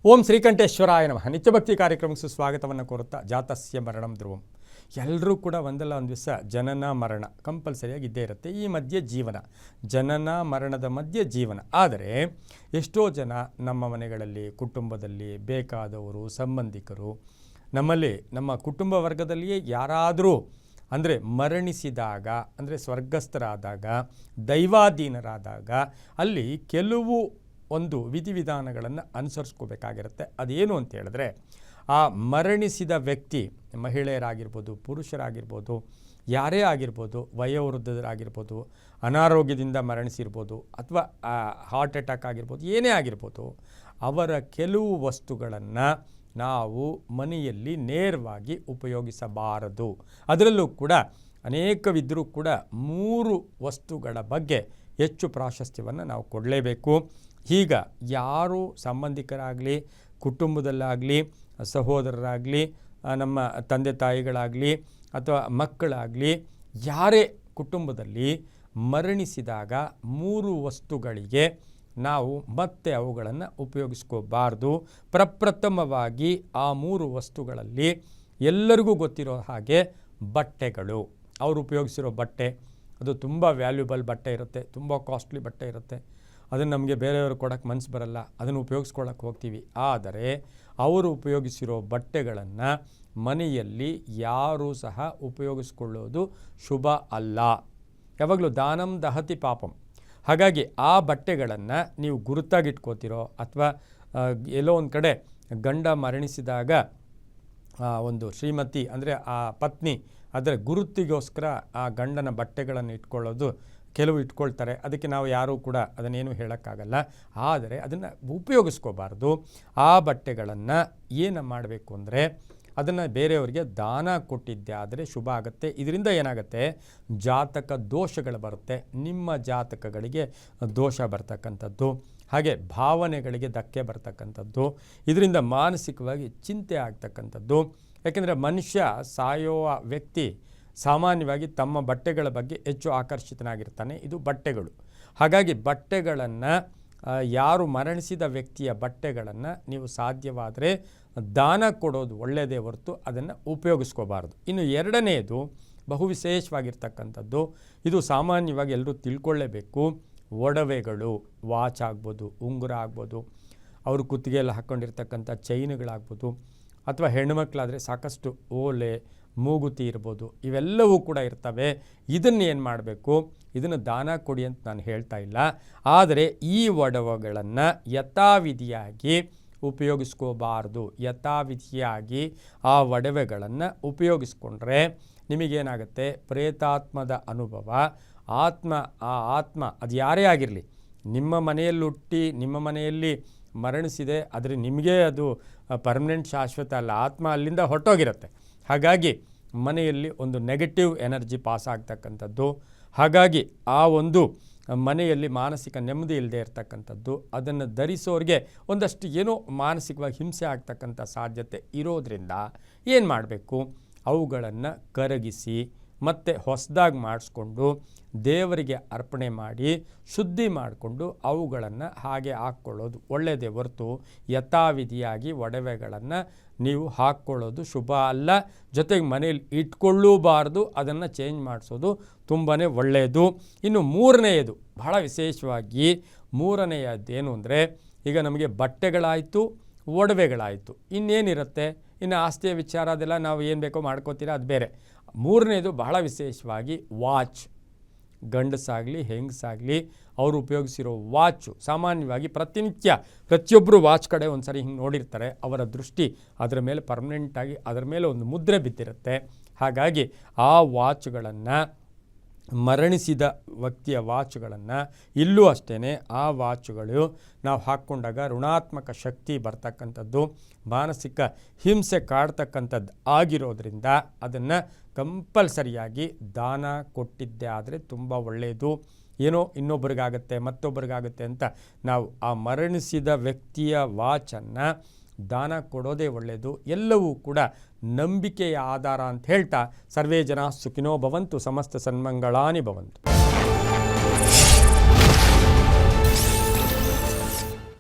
ಓಂ ಶ್ರೀಕಂಠೇಶ್ವರಾಯ ನಮಃ. ನಿತ್ಯಭಕ್ತಿ ಕಾರ್ಯಕ್ರಮಕ್ಕೆ ಸುಸ್ವಾಗತವನ್ನು ಕೋರುತ್ತಾ ಜಾತಸ್ಯ ಮರಣಂ ಧ್ರುವಂ. ಎಲ್ಲರೂ ಕೂಡ ಒಂದಲ್ಲ ಒಂದು ದಿವಸ ಜನನ ಮರಣ ಕಂಪಲ್ಸರಿಯಾಗಿ ಇದ್ದೇ ಇರುತ್ತೆ. ಈ ಮಧ್ಯೆ ಜೀವನ, ಜನನ ಮರಣದ ಮಧ್ಯೆ ಜೀವನ. ಆದರೆ ಎಷ್ಟೋ ಜನ ನಮ್ಮ ಮನೆಗಳಲ್ಲಿ, ಕುಟುಂಬದಲ್ಲಿ ಬೇಕಾದವರು, ಸಂಬಂಧಿಕರು, ನಮ್ಮಲ್ಲಿ ನಮ್ಮ ಕುಟುಂಬ ವರ್ಗದಲ್ಲಿಯೇ ಯಾರಾದರೂ ಅಂದರೆ ಮರಣಿಸಿದಾಗ, ಅಂದರೆ ಸ್ವರ್ಗಸ್ಥರಾದಾಗ, ದೈವಾಧೀನರಾದಾಗ ಅಲ್ಲಿ ಕೆಲವು ಒಂದು ವಿಧಿವಿಧಾನಗಳನ್ನು ಅನುಸರಿಸ್ಕೋಬೇಕಾಗಿರುತ್ತೆ. ಅದೇನು ಅಂತ ಹೇಳಿದ್ರೆ, ಆ ಮರಣಿಸಿದ ವ್ಯಕ್ತಿ ಮಹಿಳೆಯರಾಗಿರ್ಬೋದು, ಪುರುಷರಾಗಿರ್ಬೋದು, ಯಾರೇ ಆಗಿರ್ಬೋದು, ವಯೋವೃದ್ಧರಾಗಿರ್ಬೋದು, ಅನಾರೋಗ್ಯದಿಂದ ಮರಣಿಸಿರ್ಬೋದು, ಅಥವಾ ಹಾರ್ಟ್ ಅಟ್ಯಾಕ್ ಆಗಿರ್ಬೋದು, ಏನೇ ಆಗಿರ್ಬೋದು, ಅವರ ಕೆಲವು ವಸ್ತುಗಳನ್ನು ನಾವು ಮನೆಯಲ್ಲಿ ನೇರವಾಗಿ ಉಪಯೋಗಿಸಬಾರದು. ಅದರಲ್ಲೂ ಕೂಡ ಅನೇಕವಿದ್ದರೂ ಕೂಡ 3 ವಸ್ತುಗಳ ಬಗ್ಗೆ ಹೆಚ್ಚು ಪ್ರಾಶಸ್ತ್ಯವನ್ನು ನಾವು ಕೊಡಲೇಬೇಕು. ಈಗ ಯಾರು ಸಂಬಂಧಿಕರಾಗಲಿ, ಕುಟುಂಬದಲ್ಲಾಗಲಿ, ಸಹೋದರರಾಗಲಿ, ನಮ್ಮ ತಂದೆ ತಾಯಿಗಳಾಗಲಿ ಅಥವಾ ಮಕ್ಕಳಾಗಲಿ, ಯಾರೇ ಕುಟುಂಬದಲ್ಲಿ ಮರಣಿಸಿದಾಗ 3 ವಸ್ತುಗಳಿಗೆ ನಾವು ಮತ್ತೆ ಅವುಗಳನ್ನು ಉಪಯೋಗಿಸ್ಕೋಬಾರ್ದು. ಪ್ರಪ್ರಥಮವಾಗಿ ಆ 3 ವಸ್ತುಗಳಲ್ಲಿ ಎಲ್ಲರಿಗೂ ಗೊತ್ತಿರೋ ಹಾಗೆ ಬಟ್ಟೆಗಳು. ಅವರು ಉಪಯೋಗಿಸಿರೋ ಬಟ್ಟೆ ಅದು ತುಂಬ ವ್ಯಾಲ್ಯೂಬಲ್ ಬಟ್ಟೆ ಇರುತ್ತೆ, ತುಂಬ ಕಾಸ್ಟ್ಲಿ ಬಟ್ಟೆ ಇರುತ್ತೆ. ಅದನ್ನು ನಮಗೆ ಬೇರೆಯವರು ಕೊಡೋಕ್ಕೆ ಮನಸ್ಸು ಬರಲ್ಲ, ಅದನ್ನು ಉಪಯೋಗಿಸ್ಕೊಳ್ಳೋಕೆ ಹೋಗ್ತೀವಿ. ಆದರೆ ಅವರು ಉಪಯೋಗಿಸಿರೋ ಬಟ್ಟೆಗಳನ್ನು ಮನೆಯಲ್ಲಿ ಯಾರೂ ಸಹ ಉಪಯೋಗಿಸ್ಕೊಳ್ಳೋದು ಶುಭ ಅಲ್ಲ. ಯಾವಾಗಲೂ ದಾನಂ ದಹತಿ ಪಾಪಂ. ಹಾಗಾಗಿ ಆ ಬಟ್ಟೆಗಳನ್ನು ನೀವು ಗುರುತಾಗಿಟ್ಕೋತಿರೋ ಅಥವಾ ಎಲ್ಲೋ ಒಂದು ಕಡೆ ಗಂಡ ಮರಣಿಸಿದಾಗ ಒಂದು ಶ್ರೀಮತಿ ಅಂದರೆ ಆ ಪತ್ನಿ ಅದರ ಗುರುತಿಗೋಸ್ಕರ ಆ ಗಂಡನ ಬಟ್ಟೆಗಳನ್ನು ಇಟ್ಕೊಳ್ಳೋದು ಕೆಲವು ಇಟ್ಕೊಳ್ತಾರೆ. ಅದಕ್ಕೆ ನಾವು ಯಾರೂ ಕೂಡ ಅದನ್ನೇನು ಹೇಳೋಕ್ಕಾಗಲ್ಲ. ಆದರೆ ಅದನ್ನು ಉಪಯೋಗಿಸ್ಕೋಬಾರ್ದು. ಆ ಬಟ್ಟೆಗಳನ್ನು ಏನು ಮಾಡಬೇಕು ಅಂದರೆ ಅದನ್ನು ಬೇರೆಯವರಿಗೆ ದಾನ ಕೊಟ್ಟಿದ್ದೆ ಆದರೆ ಶುಭ ಆಗುತ್ತೆ. ಇದರಿಂದ ಏನಾಗುತ್ತೆ, ಜಾತಕ ದೋಷಗಳು ಬರುತ್ತೆ, ನಿಮ್ಮ ಜಾತಕಗಳಿಗೆ ದೋಷ ಬರ್ತಕ್ಕಂಥದ್ದು, ಹಾಗೆ ಭಾವನೆಗಳಿಗೆ ಧಕ್ಕೆ ಬರ್ತಕ್ಕಂಥದ್ದು, ಇದರಿಂದ ಮಾನಸಿಕವಾಗಿ ಚಿಂತೆ ಆಗ್ತಕ್ಕಂಥದ್ದು. ಯಾಕೆಂದರೆ ಮನುಷ್ಯ ಸಾಯುವ ವ್ಯಕ್ತಿ ಸಾಮಾನ್ಯವಾಗಿ ತಮ್ಮ ಬಟ್ಟೆಗಳ ಬಗ್ಗೆ ಹೆಚ್ಚು ಆಕರ್ಷಿತನಾಗಿರ್ತಾನೆ. ಇದು ಬಟ್ಟೆಗಳು. ಹಾಗಾಗಿ ಬಟ್ಟೆಗಳನ್ನು ಯಾರು ಮರಣಿಸಿದ ವ್ಯಕ್ತಿಯ ಬಟ್ಟೆಗಳನ್ನು ನೀವು ಸಾಧ್ಯವಾದರೆ ದಾನ ಕೊಡೋದು ಒಳ್ಳೆಯದೇ ಹೊರತು ಅದನ್ನು ಉಪಯೋಗಿಸ್ಕೋಬಾರ್ದು. ಇನ್ನು ಎರಡನೆಯದು ಬಹು ವಿಶೇಷವಾಗಿರ್ತಕ್ಕಂಥದ್ದು, ಇದು ಸಾಮಾನ್ಯವಾಗಿ ಎಲ್ಲರೂ ತಿಳ್ಕೊಳ್ಳೇಬೇಕು. ಒಡವೆಗಳು, ವಾಚ್ ಆಗ್ಬೋದು, ಉಂಗುರ ಆಗ್ಬೋದು, ಅವರು ಕುತ್ತಿಗೆಯಲ್ಲಿ ಹಾಕ್ಕೊಂಡಿರ್ತಕ್ಕಂಥ ಚೈನುಗಳಾಗ್ಬೋದು, ಅಥವಾ ಹೆಣ್ಣುಮಕ್ಕಳಾದರೆ ಸಾಕಷ್ಟು ಓಲೆ, ಮೂಗುತಿ ಇರ್ಬೋದು, ಇವೆಲ್ಲವೂ ಕೂಡ ಇರ್ತವೆ. ಇದನ್ನು ಏನು ಮಾಡಬೇಕು, ಇದನ್ನು ದಾನ ಕೊಡಿ ಅಂತ ನಾನು ಹೇಳ್ತಾ ಇಲ್ಲ. ಆದರೆ ಈ ಒಡವೆಗಳನ್ನು ಯಥಾವಿಧಿಯಾಗಿ ಉಪಯೋಗಿಸ್ಕೋಬಾರ್ದು. ಯಥಾವಿಧಿಯಾಗಿ ಆ ಒಡವೆಗಳನ್ನು ಉಪಯೋಗಿಸ್ಕೊಂಡ್ರೆ ನಿಮಗೇನಾಗುತ್ತೆ, ಪ್ರೇತಾತ್ಮದ ಅನುಭವ, ಆ ಆತ್ಮ ಅದು ಯಾರೇ ಆಗಿರಲಿ, ನಿಮ್ಮ ಮನೆಯಲ್ಲಿ ಹುಟ್ಟಿ ನಿಮ್ಮ ಮನೆಯಲ್ಲಿ ಮರಣಿಸಿದೆ, ಆದರೆ ನಿಮಗೆ ಅದು ಪರ್ಮನೆಂಟ್ ಶಾಶ್ವತ ಅಲ್ಲ. ಆತ್ಮ ಅಲ್ಲಿಂದ ಹೊರಟೋಗಿರುತ್ತೆ. ಹಾಗಾಗಿ ಮನೆಯಲ್ಲಿ ಒಂದು ನೆಗೆಟಿವ್ ಎನರ್ಜಿ ಪಾಸ್ ಆಗ್ತಕ್ಕಂಥದ್ದು. ಹಾಗಾಗಿ ಆ ಒಂದು ಮನೆಯಲ್ಲಿ ಮಾನಸಿಕ ನೆಮ್ಮದಿ ಇಲ್ಲದೆ ಇರತಕ್ಕಂಥದ್ದು, ಅದನ್ನು ಧರಿಸೋರಿಗೆ ಒಂದಷ್ಟು ಏನೋ ಮಾನಸಿಕವಾಗಿ ಹಿಂಸೆ ಆಗ್ತಕ್ಕಂಥ ಸಾಧ್ಯತೆ ಇರೋದರಿಂದ ಏನು ಮಾಡಬೇಕು, ಅವುಗಳನ್ನು ಕರಗಿಸಿ ಮತ್ತು ಹೊಸದಾಗಿ ಮಾಡಿಸ್ಕೊಂಡು ದೇವರಿಗೆ ಅರ್ಪಣೆ ಮಾಡಿ ಶುದ್ಧಿ ಮಾಡಿಕೊಂಡು ಅವುಗಳನ್ನು ಹಾಗೆ ಹಾಕ್ಕೊಳ್ಳೋದು ಒಳ್ಳೆಯದೇ ಹೊರತು ಯಥಾವಿಧಿಯಾಗಿ ಒಡವೆಗಳನ್ನು ನೀವು ಹಾಕ್ಕೊಳ್ಳೋದು ಶುಭ ಅಲ್ಲ. ಜೊತೆಗೆ ಮನೇಲಿ ಇಟ್ಕೊಳ್ಳೂಬಾರ್ದು, ಅದನ್ನು ಚೇಂಜ್ ಮಾಡಿಸೋದು ತುಂಬಾ ಒಳ್ಳೆಯದು. ಇನ್ನು ಮೂರನೆಯದು ಬಹಳ ವಿಶೇಷವಾಗಿ, ಮೂರನೆಯದೇನು ಅಂದರೆ, ಈಗ ನಮಗೆ ಬಟ್ಟೆಗಳಾಯಿತು, ಒಡವೆಗಳಾಯಿತು, ಇನ್ನೇನಿರುತ್ತೆ, ಇನ್ನು ಆಸ್ತಿಯ ವಿಚಾರ ಅದೆಲ್ಲ ನಾವು ಏನು ಬೇಕೋ ಮಾಡ್ಕೋತೀರ, ಅದು ಬೇರೆ. ಮೂರನೇದು ಬಹಳ ವಿಶೇಷವಾಗಿ ವಾಚ್. ಗಂಡಸಾಗಲಿ ಹೆಂಗಸಾಗಲಿ ಅವರು ಉಪಯೋಗಿಸಿರೋ ವಾಚು ಸಾಮಾನ್ಯವಾಗಿ ಪ್ರತಿನಿತ್ಯ ಪ್ರತಿಯೊಬ್ಬರು ವಾಚ್ ಕಡೆ ಒಂದು ಸರಿ ಹಿಂಗೆ ನೋಡಿರ್ತಾರೆ. ಅವರ ದೃಷ್ಟಿ ಅದರ ಮೇಲೆ ಪರ್ಮನೆಂಟಾಗಿ ಅದರ ಮೇಲೆ ಒಂದು ಮುದ್ರೆ ಬಿದ್ದಿರುತ್ತೆ. ಹಾಗಾಗಿ ಆ ವಾಚ್ಗಳನ್ನು, ಮರಣಿಸಿದ ವ್ಯಕ್ತಿಯ ವಾಚುಗಳನ್ನು ಇಲ್ಲೂ ಅಷ್ಟೇ, ಆ ವಾಚುಗಳು ನಾವು ಹಾಕ್ಕೊಂಡಾಗ ಋಣಾತ್ಮಕ ಶಕ್ತಿ ಬರ್ತಕ್ಕಂಥದ್ದು, ಮಾನಸಿಕ ಹಿಂಸೆ ಕಾಡ್ತಕ್ಕಂಥದ್ದು ಆಗಿರೋದ್ರಿಂದ ಅದನ್ನು ಕಂಪಲ್ಸರಿಯಾಗಿ ದಾನ ಕೊಟ್ಟಿದ್ದೇ ಆದರೆ ತುಂಬ ಒಳ್ಳೆಯದು. ಏನೋ ಇನ್ನೊಬ್ಬರಿಗಾಗುತ್ತೆ ಮತ್ತೊಬ್ಬರಿಗಾಗುತ್ತೆ ಅಂತ ನಾವು ಆ ಮರಣಿಸಿದ ವ್ಯಕ್ತಿಯ ವಾಚನ್ನು ದಾನ ಕೊಡೋದೇ ಒಳ್ಳೆಯದು. ಎಲ್ಲವೂ ಕೂಡ ನಂಬಿಕೆಯ ಆಧಾರ ಅಂತ ಹೇಳ್ತಾ, ಸರ್ವೇ ಜನ ಸುಖಿನೋ ಭವಂತು, ಸಮಸ್ತ ಸನ್ಮಂಗಳಾನಿ ಭವಂತು.